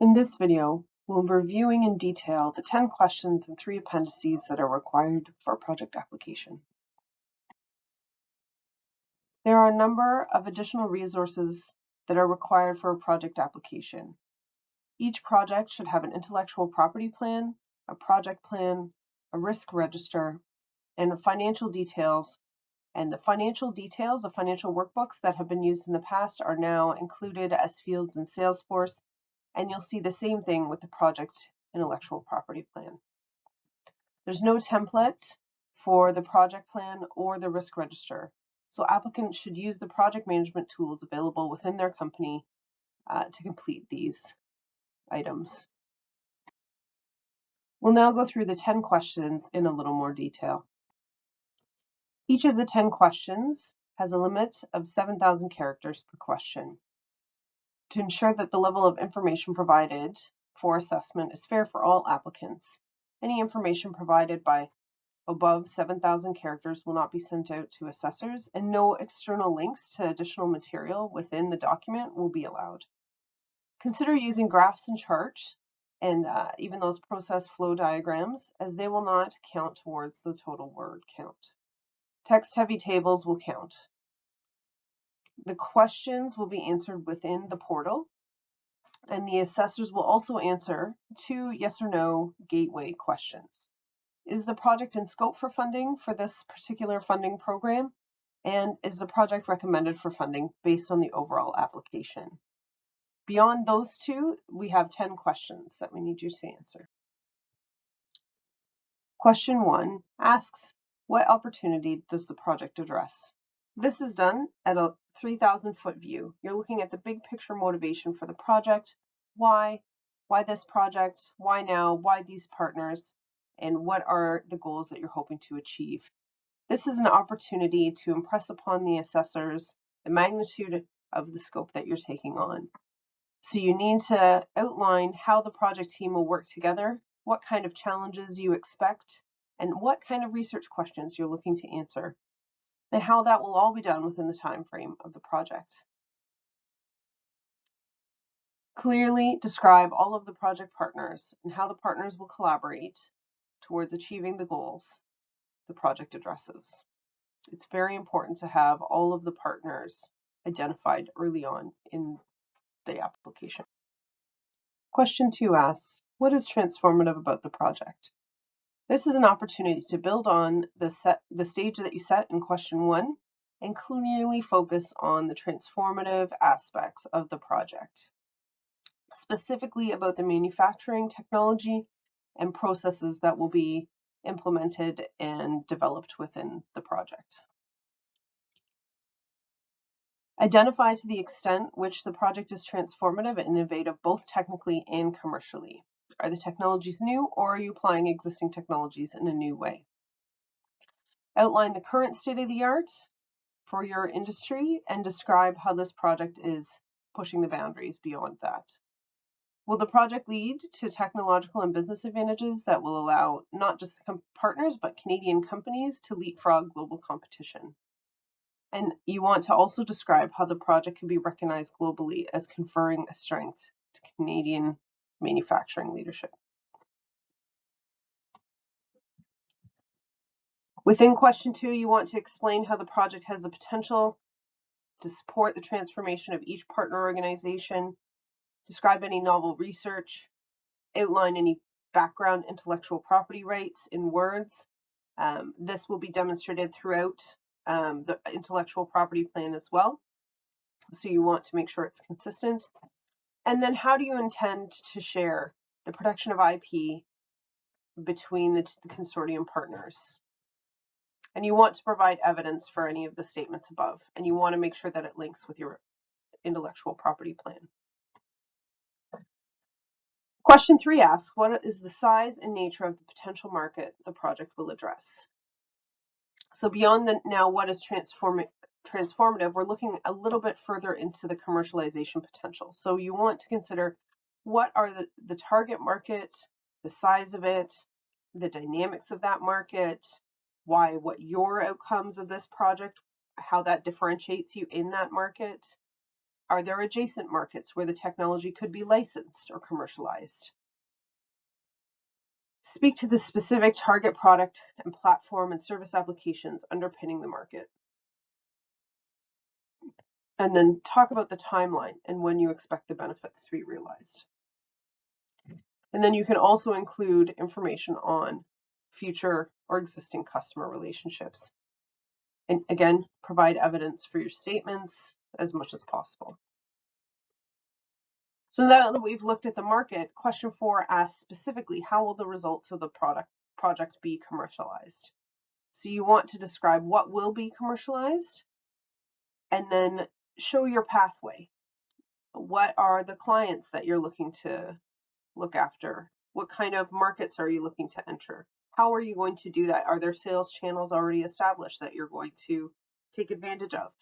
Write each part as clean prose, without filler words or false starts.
In this video, we'll be reviewing in detail the 10 questions and 3 appendices that are required for a project application. There are a number of additional resources that are required for a project application. Each project should have an intellectual property plan, a project plan, a risk register, and financial details. And the financial details of financial workbooks that have been used in the past are now included as fields in Salesforce, and you'll see the same thing with the project intellectual property plan. There's no template for the project plan or the risk register, so applicants should use the project management tools available within their company to complete these items. We'll now go through the 10 questions in a little more detail. Each of the 10 questions has a limit of 7,000 characters per question. To ensure that the level of information provided for assessment is fair for all applicants, any information provided by above 7,000 characters will not be sent out to assessors, and no external links to additional material within the document will be allowed. Consider using graphs and charts, and even those process flow diagrams, as they will not count towards the total word count. Text-heavy tables will count. The questions will be answered within the portal, and the assessors will also answer 2 yes or no gateway questions. Is the project in scope for funding for this particular funding program? And is the project recommended for funding based on the overall application? Beyond those 2, we have 10 questions that we need you to answer. Question 1 asks, what opportunity does the project address? This is done at a 3,000-foot view. You're looking at the big picture motivation for the project. Why this project? Why now? Why these partners? And what are the goals that you're hoping to achieve? This is an opportunity to impress upon the assessors the magnitude of the scope that you're taking on. So you need to outline how the project team will work together, what kind of challenges you expect, and what kind of research questions you're looking to answer, and how that will all be done within the time frame of the project. Clearly describe all of the project partners and how the partners will collaborate towards achieving the goals the project addresses. It's very important to have all of the partners identified early on in the application. Question 2 asks, what is transformative about the project? This is an opportunity to build on the stage that you set in question 1 and clearly focus on the transformative aspects of the project, specifically about the manufacturing technology and processes that will be implemented and developed within the project. Identify to the extent which the project is transformative and innovative, both technically and commercially. Are the technologies new, or are you applying existing technologies in a new way? Outline the current state of the art for your industry and describe how this project is pushing the boundaries beyond that. Will the project lead to technological and business advantages that will allow not just the partners, but Canadian companies to leapfrog global competition? And you want to also describe how the project can be recognized globally as conferring a strength to Canadian manufacturing leadership. Within question 2, you want to explain how the project has the potential to support the transformation of each partner organization, describe any novel research, outline any background intellectual property rights in words. This will be demonstrated throughout the intellectual property plan as well. So you want to make sure it's consistent. And then how do you intend to share the protection of IP between the consortium partners? And you want to provide evidence for any of the statements above, and you want to make sure that it links with your intellectual property plan. Question 3 asks, what is the size and nature of the potential market the project will address? So beyond now what is transformative, we're looking a little bit further into the commercialization potential. So you want to consider what are the target market, the size of it, the dynamics of that market, what your outcomes of this project, how that differentiates you in that market. Are there adjacent markets where the technology could be licensed or commercialized? Speak to the specific target product and platform and service applications underpinning the market. And then talk about the timeline and when you expect the benefits to be realized. And then you can also include information on future or existing customer relationships. And again, provide evidence for your statements as much as possible. So now that we've looked at the market, question 4 asks specifically, how will the results of the project be commercialized? So you want to describe what will be commercialized and then show your pathway. What are the clients that you're looking to look after? What kind of markets are you looking to enter? How are you going to do that? Are there sales channels already established that you're going to take advantage of?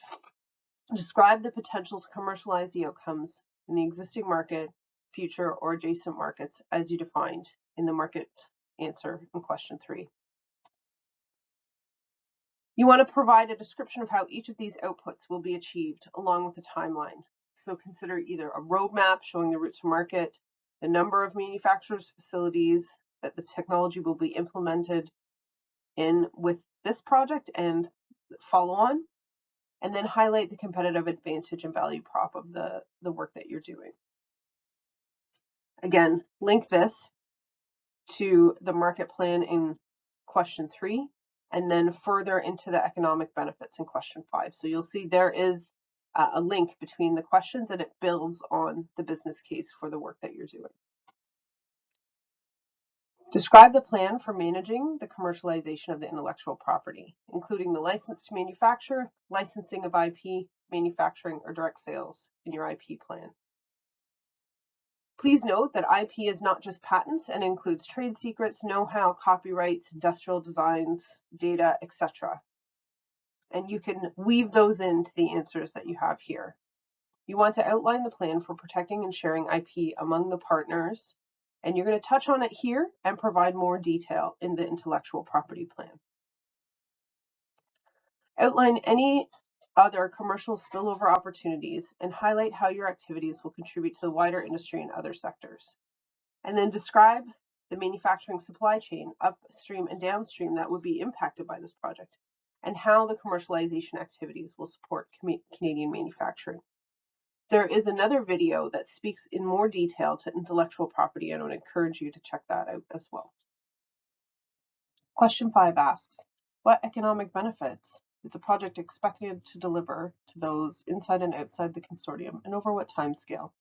Describe the potential to commercialize the outcomes in the existing market, future, or adjacent markets as you defined in the market answer in question 3. You want to provide a description of how each of these outputs will be achieved along with the timeline. So consider either a roadmap showing the routes to market, the number of manufacturers' facilities that the technology will be implemented in with this project and follow on, and then highlight the competitive advantage and value prop of the work that you're doing. Again, link this to the market plan in question 3, and then further into the economic benefits in question 5. So you'll see there is a link between the questions, and it builds on the business case for the work that you're doing. Describe the plan for managing the commercialization of the intellectual property, including the license to manufacture, licensing of IP, manufacturing, or direct sales in your IP plan. Please note that IP is not just patents and includes trade secrets, know-how, copyrights, industrial designs, data, etc. And you can weave those into the answers that you have here. You want to outline the plan for protecting and sharing IP among the partners, and you're going to touch on it here and provide more detail in the intellectual property plan. Outline any other commercial spillover opportunities and highlight how your activities will contribute to the wider industry and other sectors. And then describe the manufacturing supply chain upstream and downstream that would be impacted by this project and how the commercialization activities will support Canadian manufacturing. There is another video that speaks in more detail to intellectual property, and I would encourage you to check that out as well. Question 5 asks, what economic benefits is the project expected to deliver to those inside and outside the consortium, and over what time scale?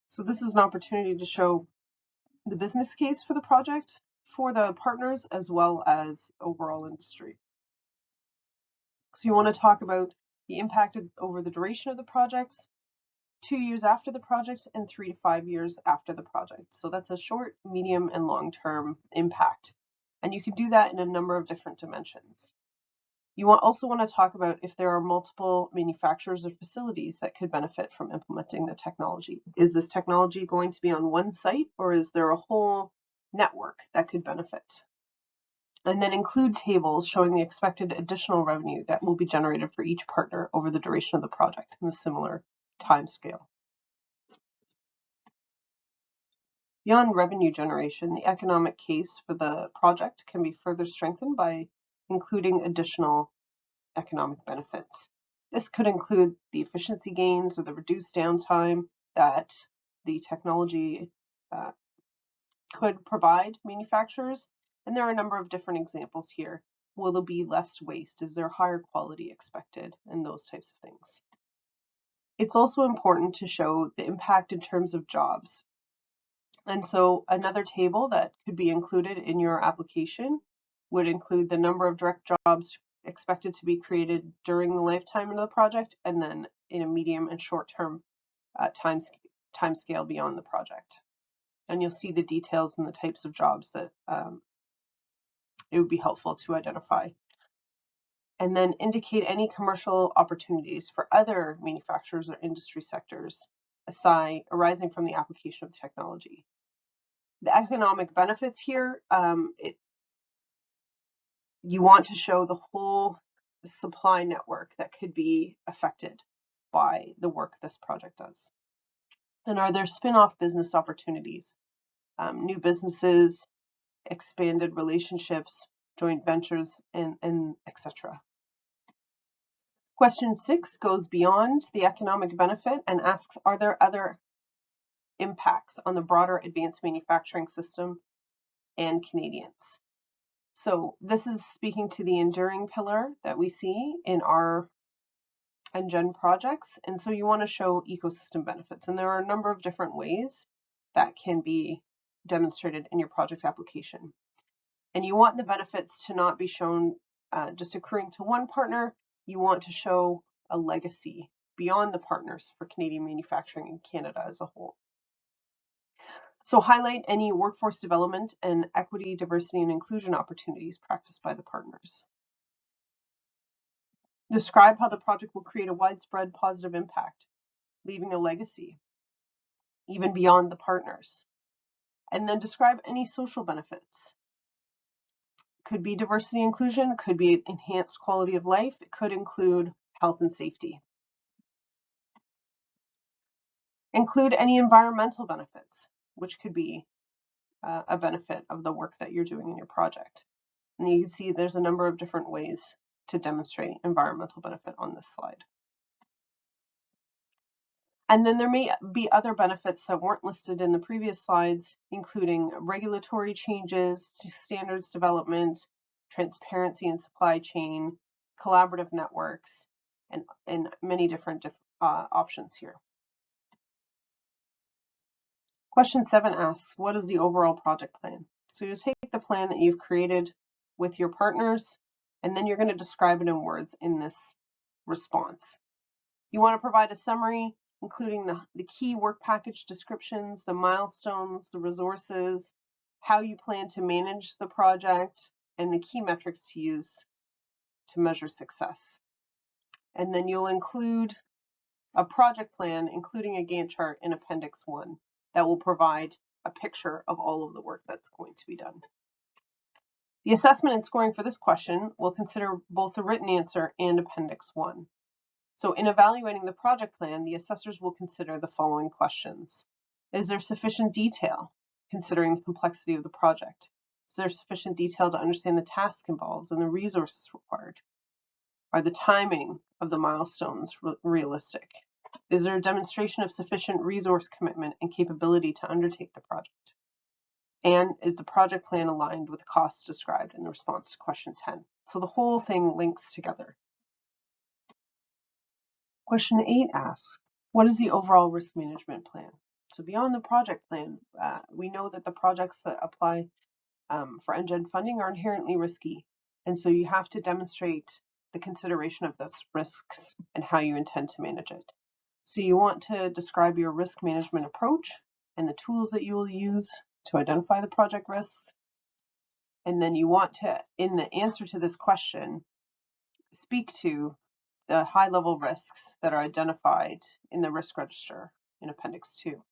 So this is an opportunity to show the business case for the project, for the partners, as well as overall industry. So you want to talk about the impact over the duration of the projects, 2 years after the project, and 3 to 5 years after the project. So that's a short, medium, and long-term impact. And you can do that in a number of different dimensions. You also want to talk about if there are multiple manufacturers or facilities that could benefit from implementing the technology. Is this technology going to be on one site, or is there a whole network that could benefit? And then include tables showing the expected additional revenue that will be generated for each partner over the duration of the project in a similar timescale. Beyond revenue generation, the economic case for the project can be further strengthened by including additional economic benefits. This could include the efficiency gains or the reduced downtime that the technology could provide manufacturers. And there are a number of different examples here. Will there be less waste? Is there higher quality expected? And those types of things. It's also important to show the impact in terms of jobs. And so another table that could be included in your application would include the number of direct jobs expected to be created during the lifetime of the project, and then in a medium and short-term time scale beyond the project. And you'll see the details and the types of jobs that it would be helpful to identify. And then indicate any commercial opportunities for other manufacturers or industry sectors arising from the application of technology. The economic benefits here, you want to show the whole supply network that could be affected. by the work this project does? And are there spin-off business opportunities, new businesses, expanded relationships, joint ventures, and etc.? Question 6 goes beyond the economic benefit and asks, are there other impacts on the broader advanced manufacturing system and Canadians? So this is speaking to the enduring pillar that we see in our Ngen projects. And so you want to show ecosystem benefits. And there are a number of different ways that can be demonstrated in your project application. And you want the benefits to not be shown just accruing to one partner. You want to show a legacy beyond the partners for Canadian manufacturing in Canada as a whole. So highlight any workforce development and equity, diversity, and inclusion opportunities practiced by the partners. Describe how the project will create a widespread positive impact, leaving a legacy, even beyond the partners. And then describe any social benefits. Could be diversity inclusion, could be enhanced quality of life, it could include health and safety. Include any environmental benefits, which could be a benefit of the work that you're doing in your project. And you can see there's a number of different ways to demonstrate environmental benefit on this slide. And then there may be other benefits that weren't listed in the previous slides, including regulatory changes, standards development, transparency in supply chain, collaborative networks, and many different options here. Question 7 asks, what is the overall project plan? So you take the plan that you've created with your partners, and then you're going to describe it in words in this response. You want to provide a summary, including the key work package descriptions, the milestones, the resources, how you plan to manage the project, and the key metrics to use to measure success. And then you'll include a project plan, including a Gantt chart in Appendix 1 that will provide a picture of all of the work that's going to be done. The assessment and scoring for this question will consider both the written answer and Appendix 1. So in evaluating the project plan, the assessors will consider the following questions. Is there sufficient detail, considering the complexity of the project? Is there sufficient detail to understand the task involved and the resources required? Are the timing of the milestones realistic? Is there a demonstration of sufficient resource commitment and capability to undertake the project? And is the project plan aligned with the costs described in the response to question 10? So the whole thing links together. Question 8 asks, what is the overall risk management plan? So beyond the project plan, we know that the projects that apply for Ngen funding are inherently risky. And so you have to demonstrate the consideration of those risks and how you intend to manage it. So you want to describe your risk management approach and the tools that you will use to identify the project risks. And then you want to, in the answer to this question, speak to the high-level risks that are identified in the risk register in Appendix 2.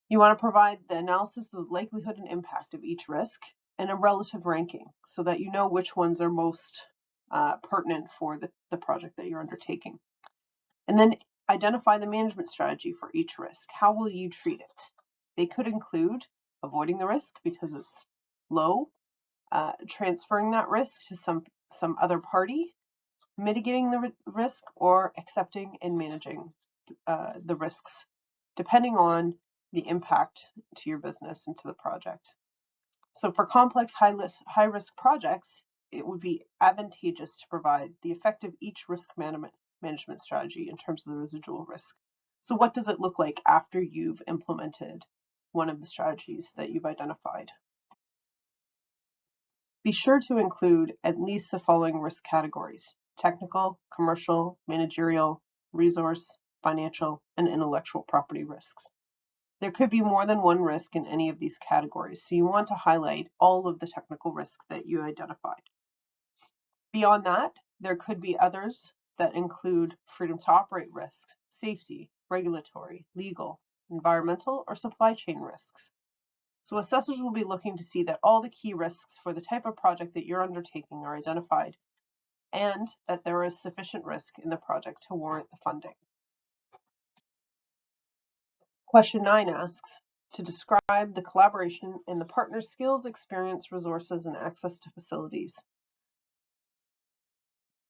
You want to provide the analysis of the likelihood and impact of each risk and a relative ranking so that you know which ones are most pertinent for the project that you're undertaking. And then identify the management strategy for each risk. How will you treat it? They could include avoiding the risk because it's low, transferring that risk to some other party, mitigating the risk, or accepting and managing the risks, depending on the impact to your business and to the project. So for complex high-risk projects, it would be advantageous to provide the effect of each risk management strategy in terms of the residual risk. So what does it look like after you've implemented one of the strategies that you've identified? Be sure to include at least the following risk categories: technical, commercial, managerial, resource, financial, and intellectual property risks. There could be more than one risk in any of these categories, so you want to highlight all of the technical risks that you identified. Beyond that, there could be others that include freedom to operate risks, safety, regulatory, legal, environmental, or supply chain risks. So assessors will be looking to see that all the key risks for the type of project that you're undertaking are identified and that there is sufficient risk in the project to warrant the funding. Question 9 asks to describe the collaboration in the partner's skills, experience, resources, and access to facilities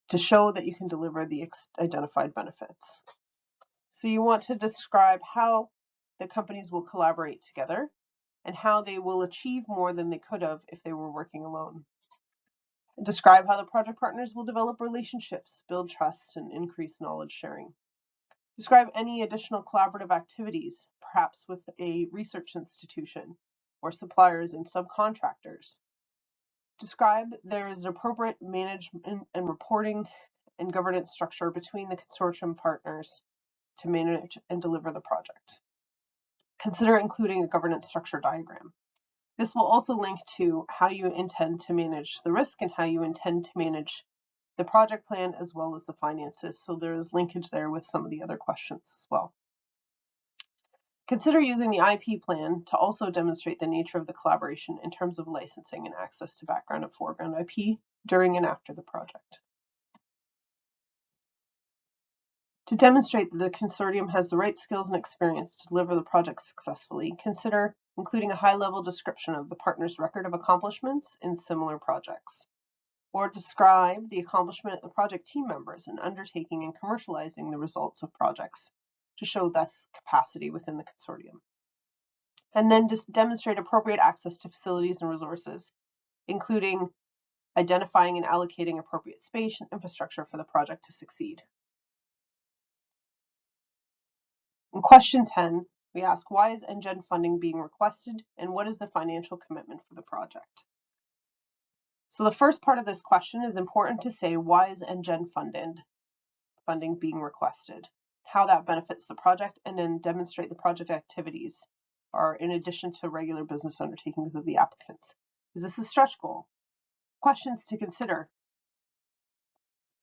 to show that you can deliver the identified benefits. So you want to describe how the companies will collaborate together and how they will achieve more than they could have if they were working alone. Describe how the project partners will develop relationships, build trust, and increase knowledge sharing. Describe any additional collaborative activities, perhaps with a research institution or suppliers and subcontractors. Describe there is an appropriate management and reporting and governance structure between the consortium partners to manage and deliver the project. Consider including a governance structure diagram. This will also link to how you intend to manage the risk and how you intend to manage the project plan as well as the finances. So there is linkage there with some of the other questions as well. Consider using the IP plan to also demonstrate the nature of the collaboration in terms of licensing and access to background and foreground IP during and after the project. To demonstrate that the consortium has the right skills and experience to deliver the project successfully, consider including a high-level description of the partner's record of accomplishments in similar projects, or describe the accomplishment of the project team members in undertaking and commercializing the results of projects to show thus capacity within the consortium. And then just demonstrate appropriate access to facilities and resources, including identifying and allocating appropriate space and infrastructure for the project to succeed. In question 10, we ask, why is Ngen funding being requested and what is the financial commitment for the project? So the first part of this question is important to say, why is Ngen funding being requested, how that benefits the project, and then demonstrate the project activities are in addition to regular business undertakings of the applicants. Is this a stretch goal? Questions to consider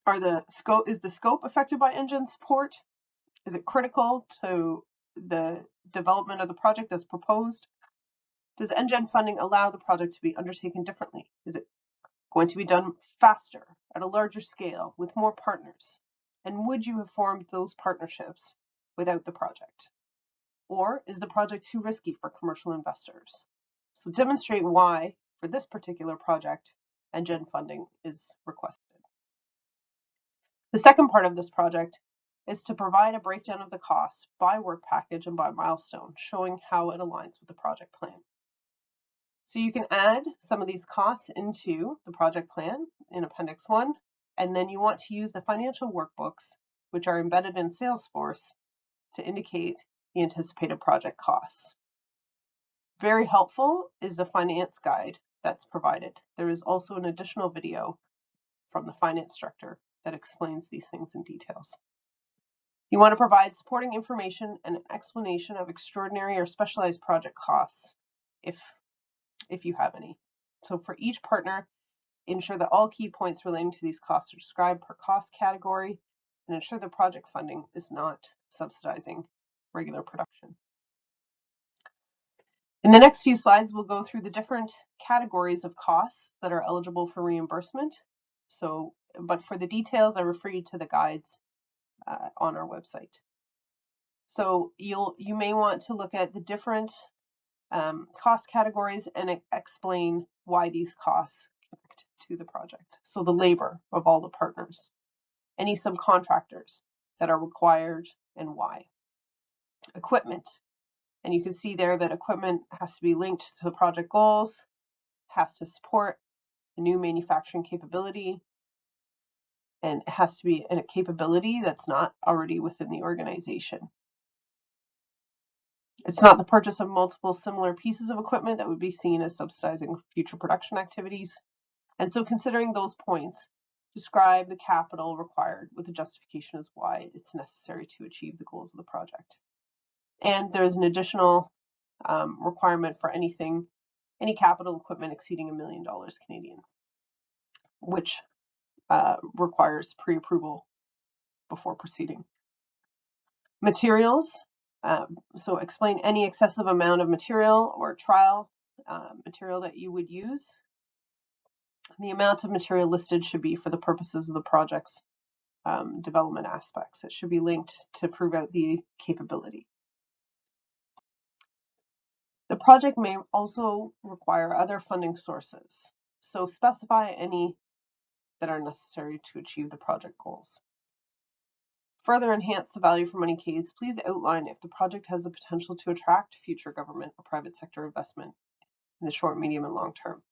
are is the scope affected by Ngen support? Is it critical to the development of the project as proposed? Does Ngen funding allow the project to be undertaken differently? Is it going to be done faster, at a larger scale, with more partners? And would you have formed those partnerships without the project? Or is the project too risky for commercial investors? So demonstrate why, for this particular project, Ngen funding is requested. The second part of this project is to provide a breakdown of the costs by work package and by milestone, showing how it aligns with the project plan. So you can add some of these costs into the project plan in Appendix 1, and then you want to use the financial workbooks, which are embedded in Salesforce, to indicate the anticipated project costs. Very helpful is the finance guide that's provided. There is also an additional video from the finance director that explains these things in details. You want to provide supporting information and an explanation of extraordinary or specialized project costs if you have any. So for each partner, ensure that all key points relating to these costs are described per cost category and ensure the project funding is not subsidizing regular production. In the next few slides, we'll go through the different categories of costs that are eligible for reimbursement. But for the details, I refer you to the guides on our website. So you may want to look at the different cost categories and explain why these costs connect to the project. So the labor of all the partners, any subcontractors that are required and why. Equipment, and you can see there that equipment has to be linked to the project goals, has to support a new manufacturing capability, and it has to be a capability that's not already within the organization. It's not the purchase of multiple similar pieces of equipment that would be seen as subsidizing future production activities. And so considering those points, describe the capital required with a justification as why it's necessary to achieve the goals of the project. And there's an additional requirement for any capital equipment exceeding $1 million Canadian, which requires pre-approval before proceeding. Materials, so explain any excessive amount of material or trial material that you would use. The amount of material listed should be for the purposes of the project's development aspects. It should be linked to prove out the capability. The project may also require other funding sources, so specify any that are necessary to achieve the project goals. Further enhance the value for money case, please outline if the project has the potential to attract future government or private sector investment in the short, medium, and long term.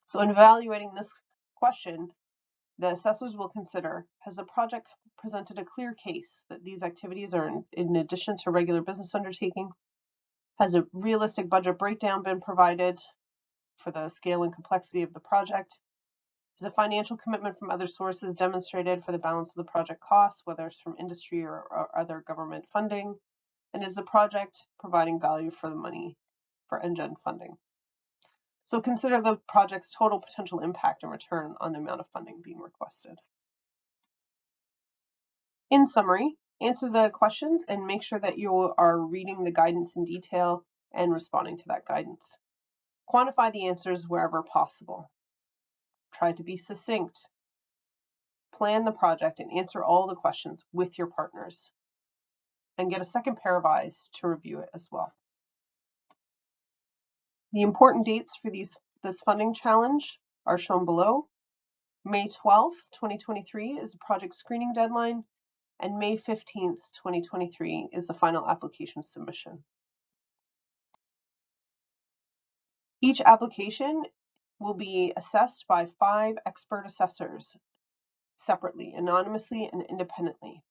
So in evaluating this question, the assessors will consider, has the project presented a clear case that these activities are in addition to regular business undertakings? Has a realistic budget breakdown been provided for the scale and complexity of the project? Is a financial commitment from other sources demonstrated for the balance of the project costs, whether it's from industry or other government funding? And is the project providing value for the money for Ngen funding? So consider the project's total potential impact and return on the amount of funding being requested. In summary, answer the questions and make sure that you are reading the guidance in detail and responding to that guidance. Quantify the answers wherever possible. Try to be succinct. Plan the project and answer all the questions with your partners. And get a second pair of eyes to review it as well. The important dates for this funding challenge are shown below. May 12th, 2023 is the project screening deadline, and May 15th, 2023 is the final application submission. Each application will be assessed by 5 expert assessors separately, anonymously, and independently.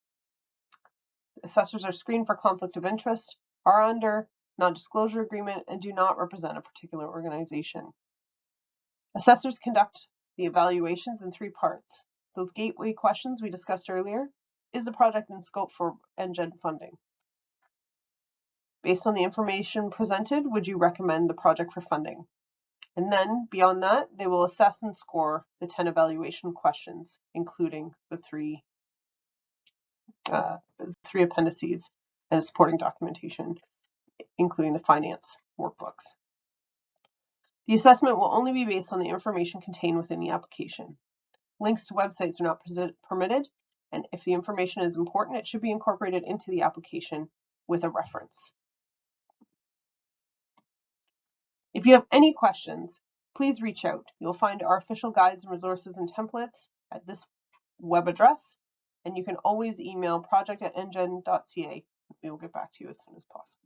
Assessors are screened for conflict of interest, are under non-disclosure agreement, and do not represent a particular organization. Assessors conduct the evaluations in 3 parts. Those gateway questions we discussed earlier. Is the project in scope for Ngen funding? Based on the information presented, would you recommend the project for funding? And then, beyond that, they will assess and score the 10 evaluation questions, including the 3 appendices and supporting documentation, including the finance workbooks. The assessment will only be based on the information contained within the application. Links to websites are not permitted, and if the information is important, it should be incorporated into the application with a reference. If you have any questions, please reach out. You'll find our official guides and resources and templates at this web address, and you can always email project@ngen.ca. We will get back to you as soon as possible.